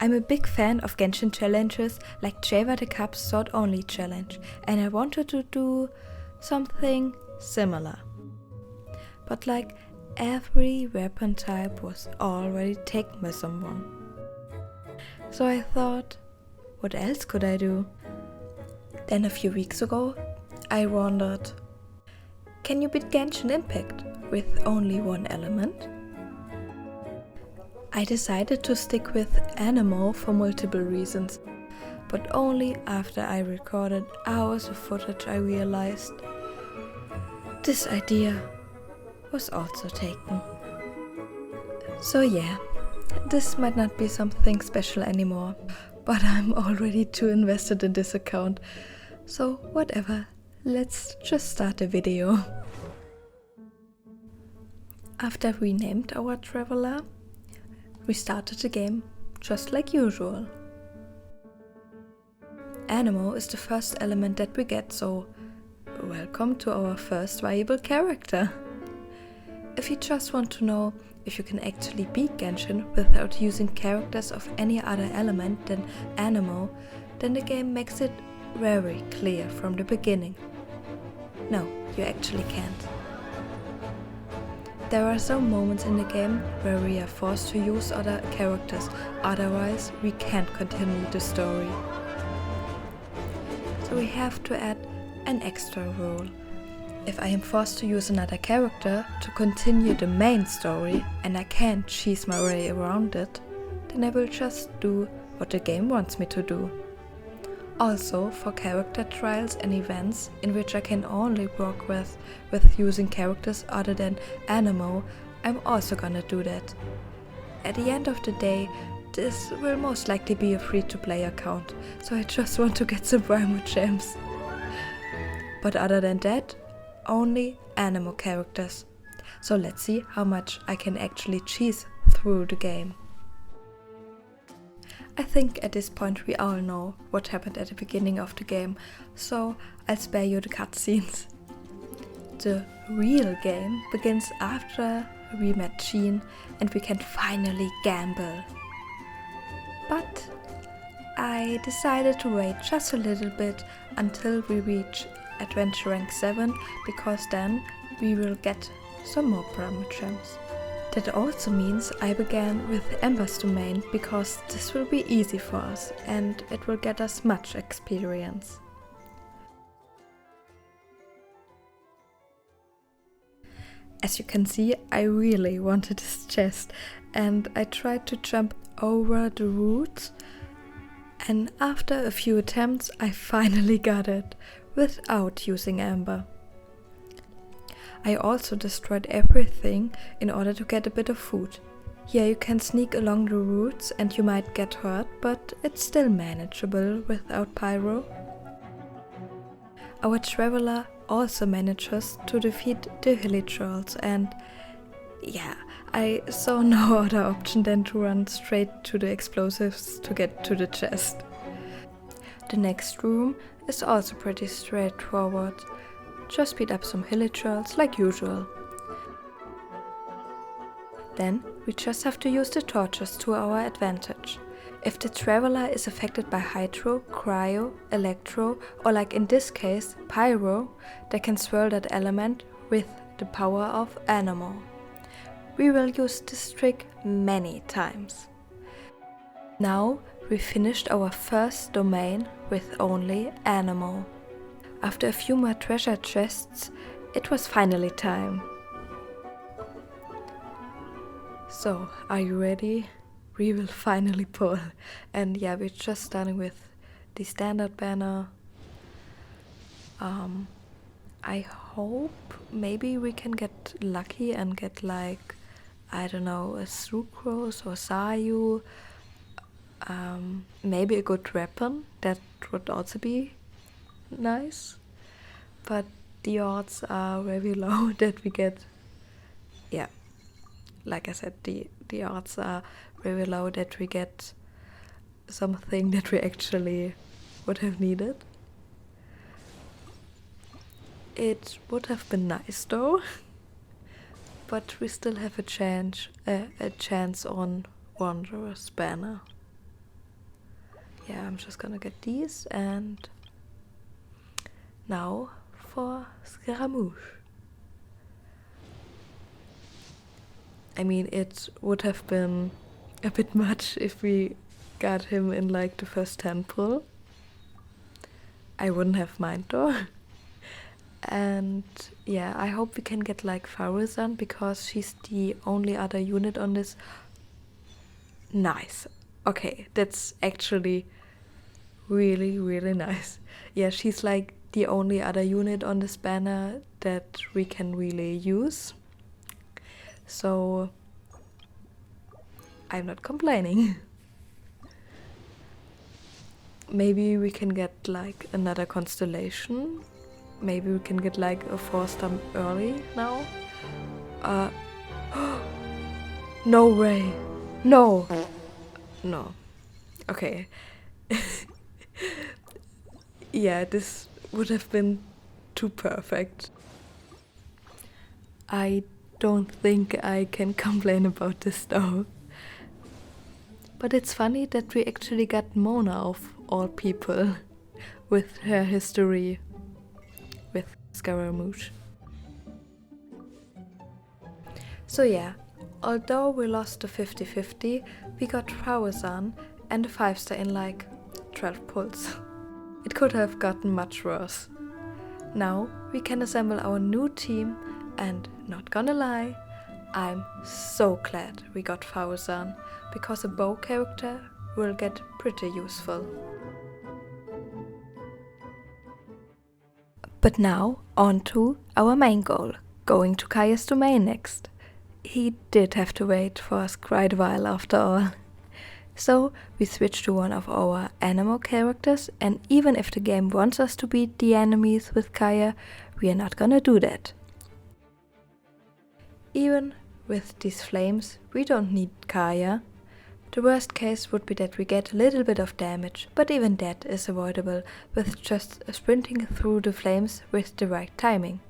I'm a big fan of Genshin challenges like Java the Cup's Sword Only challenge, and I wanted to do something similar. But like every weapon type was already taken by someone. So I thought, what else could I do? Then a few weeks ago, I wondered, can you beat Genshin Impact with only one element? I decided to stick with Anemo for multiple reasons, but only after I recorded hours of footage I realized this idea was also taken. So yeah, this might not be something special anymore, but I'm already too invested in this account, so whatever, let's just start the video. After we named our traveler, we started the game just like usual. Anemo is the first element that we get, so welcome to our first viable character. If you just want to know if you can actually beat Genshin without using characters of any other element than Anemo, then the game makes it very clear from the beginning. No, you actually can't. There are some moments in the game where we are forced to use other characters, otherwise we can't continue the story. So we have to add an extra rule. If I am forced to use another character to continue the main story and I can't cheese my way around it, then I will just do what the game wants me to do. Also, for character trials and events in which I can only work with using characters other than Anemo, I'm also gonna do that. At the end of the day, this will most likely be a free-to-play account, so I just want to get some Primo gems. But other than that, only Anemo characters. So let's see how much I can actually cheese through the game. I think at this point we all know what happened at the beginning of the game, so I'll spare you the cutscenes. The real game begins after we met Jean and we can finally gamble. But I decided to wait just a little bit until we reach Adventure Rank 7, because then we will get some more Primo gems. That also means I began with Ember's domain, because this will be easy for us and it will get us much experience. As you can see, I really wanted this chest and I tried to jump over the roots, and after a few attempts I finally got it without using Amber. I also destroyed everything in order to get a bit of food. Here you can sneak along the roots and you might get hurt, but it's still manageable without Pyro. Our traveler also manages to defeat the Hilichurls, and yeah, I saw no other option than to run straight to the explosives to get to the chest. The next room is also pretty straightforward. Just beat up some Hilichurls like usual. Then we just have to use the torches to our advantage. If the traveler is affected by Hydro, Cryo, Electro, or like in this case, Pyro, they can swirl that element with the power of Anemo. We will use this trick many times. Now we finished our first domain with only Anemo. After a few more treasure chests, it was finally time. So, are you ready? We will finally pull. And yeah, we're just starting with the standard banner. I hope maybe we can get lucky and get like, I don't know, a Sucrose or Sayu. Maybe a good weapon, that would also be nice. But the odds are very low that we get, yeah, like I said, the odds are very low that we get something that we actually would have needed. It would have been nice though, but we still have a chance on Wanderer's banner. yeah, I'm just gonna get these, and now for Scaramouche. I mean, it would have been a bit much if we got him in like the first temple. I wouldn't have mind though. And yeah, I hope we can get like Farazan because she's the only other unit on this. Nice. Okay, that's actually really, really nice. Yeah, she's like the only other unit on this banner that we can really use. So I'm not complaining. Maybe we can get like another constellation. Maybe we can get like a 4-star early now. No way. No. No. Okay. Yeah, this would have been too perfect. I don't think I can complain about this though. But it's funny that we actually got Mona of all people with her history with Scaramouche. So yeah, although we lost the 50-50, we got Farazan and a 5-star in like 12 pulls. It could have gotten much worse. Now we can assemble our new team, and not gonna lie, I'm so glad we got Farazan, because a bow character will get pretty useful. But now on to our main goal, going to Kaya's domain next. He did have to wait for us quite a while after all. So we switched to one of our animal characters, and even if the game wants us to beat the enemies with Kaya, we are not gonna do that. Even with these flames, we don't need Kaya. The worst case would be that we get a little bit of damage, but even that is avoidable with just sprinting through the flames with the right timing.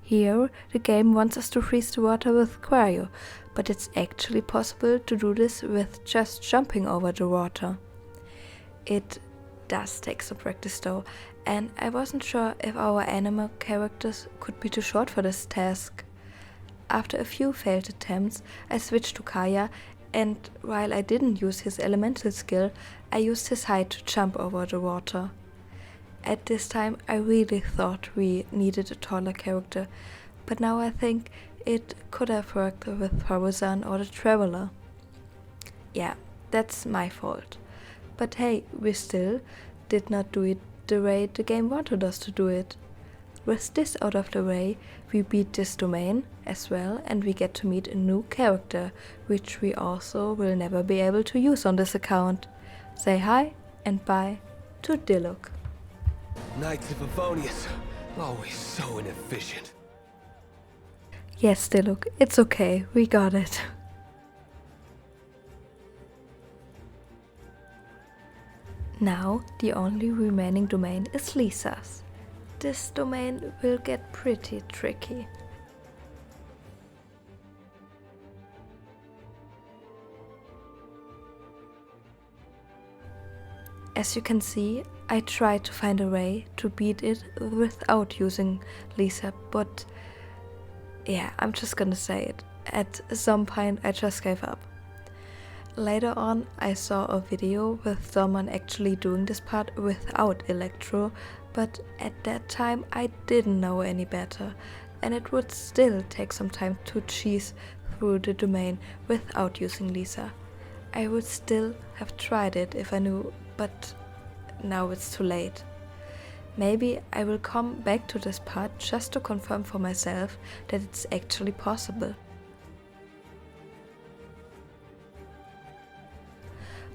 Here, the game wants us to freeze the water with cryo, but it's actually possible to do this with just jumping over the water. It does take some practice though, and I wasn't sure if our animal characters could be too short for this task. After a few failed attempts, I switched to Kaya, and while I didn't use his elemental skill, I used his height to jump over the water. At this time I really thought we needed a taller character, but now I think it could have worked with Farazan or the Traveler. Yeah, that's my fault. But hey, we still did not do it the way the game wanted us to do it. With this out of the way, we beat this domain as well, and we get to meet a new character, which we also will never be able to use on this account. Say hi and bye to Diluc. Knights of Avonius, always so inefficient. Yes, Diluc, it's okay, we got it. Now, the only remaining domain is Lisa's. This domain will get pretty tricky. As you can see, I tried to find a way to beat it without using Lisa, but yeah, I'm just gonna say it. At some point I just gave up. Later on I saw a video with someone actually doing this part without Electro, but at that time I didn't know any better, and it would still take some time to cheese through the domain without using Lisa. I would still have tried it if I knew, but now it's too late. Maybe I will come back to this part just to confirm for myself that it's actually possible.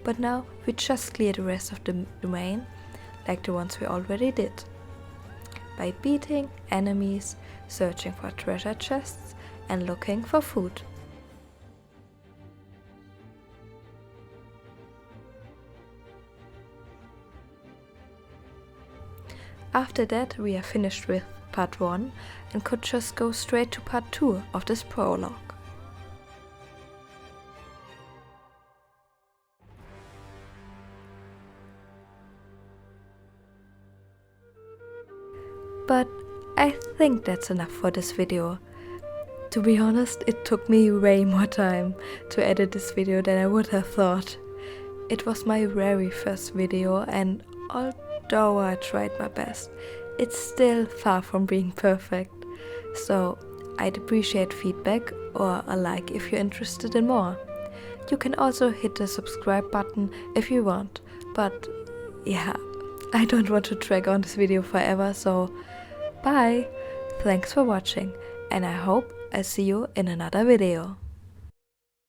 But now we just clear the rest of the domain, like the ones we already did, by beating enemies, searching for treasure chests, and looking for food. After that we are finished with part 1 and could just go straight to part 2 of this prologue. I think that's enough for this video. To be honest, it took me way more time to edit this video than I would have thought. It was my very first video, and although I tried my best, it's still far from being perfect. So I'd appreciate feedback or a like if you're interested in more. You can also hit the subscribe button if you want, but yeah, I don't want to drag on this video forever, so bye! Thanks for watching, and I hope I see you in another video.